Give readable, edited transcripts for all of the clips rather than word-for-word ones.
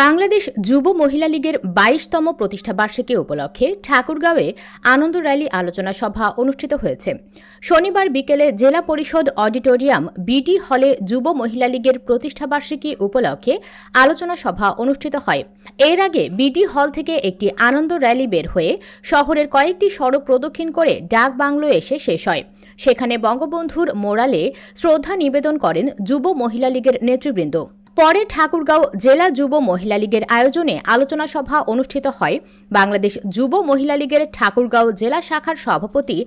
বাংলাদেশ যুব মহিলা লীগের ২২তম প্রতিষ্ঠাবার্ষিকী উপলক্ষে ঠাকুরগাঁওয়ে আনন্দ র্যালি আলোচনা সভা অনুষ্ঠিত হয়েছে। শনিবার বিকেলে জেলা পরিষদ অডিটোরিয়াম বিডি হলে যুব মহিলা লীগের প্রতিষ্ঠাবার্ষিকী উপলক্ষে আলোচনা সভা অনুষ্ঠিত হয়। এর আগে বিডি হল থেকে একটি আনন্দ র্যালি বের হয়ে শহরের কয়েকটি সড়ক প্রদক্ষিণ করে ডাক বাংলো এসে শেষ হয়। সেখানে বঙ্গবন্ধুর মোড়ালে শ্রদ্ধা নিবেদন করেন যুব মহিলা লীগের নেতৃবৃন্দ। পরে ঠাকুরগাঁও জেলা যুব মহিলা লীগের আয়োজনে আলোচনা সভা অনুষ্ঠিত হয়। বাংলাদেশ যুব মহিলা লীগের ঠাকুরগাঁও জেলা শাখার সভাপতি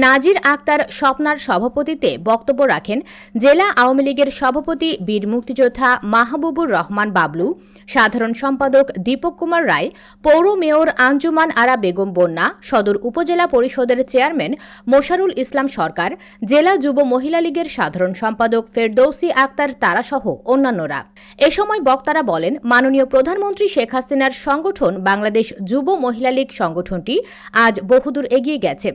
নাজির আক্তার স্বপ্নার সভাপতিত্বে বক্তব্য রাখেন জেলা আওয়ামী লীগের সভাপতি বীর মুক্তিযোদ্ধা মাহবুবুর রহমান বাবলু, সাধারণ সম্পাদক দীপক কুমার রায়, পৌর মেয়র আঞ্জুমান আরা বেগম বন্যা, সদর উপজেলা পরিষদের চেয়ারম্যান মোশারুল ইসলাম সরকার, জেলা যুব মহিলা লীগের সাধারণ সম্পাদক ফেরদৌসী আক্তার তারাসহ অন্যান্যরা। এ সময় বক্তারা বলেন, মাননীয় প্রধানমন্ত্রী শেখ হাসিনার সংগঠন বাংলাদেশ যুব মহিলা লীগ সংগঠনটি আজ বহুদূর এগিয়ে গেছে।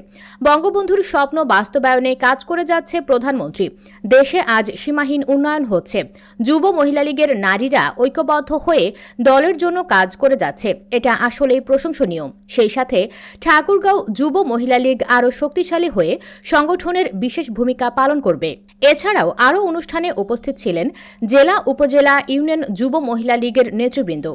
বঙ্গবন্ধুর স্বপ্ন বাস্তবায়নে কাজ করে যাচ্ছে প্রধানমন্ত্রী। দেশে আজ সীমাহীন উন্নয়ন হচ্ছে। যুব মহিলা লীগের নারীরা ঐক্যবদ্ধ হয়ে দলের জন্য কাজ করে যাচ্ছে। এটা আসলেই প্রশংসনীয়। সেই সাথে ঠাকুরগাঁও যুব মহিলা লীগ আরও শক্তিশালী হয়ে সংগঠনের বিশেষ ভূমিকা পালন করবে। এছাড়াও আরও অনুষ্ঠানে উপস্থিত ছিলেন জেলা উপজেলা ইউনিয়ন যুব মহিলা লীগের নেতৃবৃন্দ।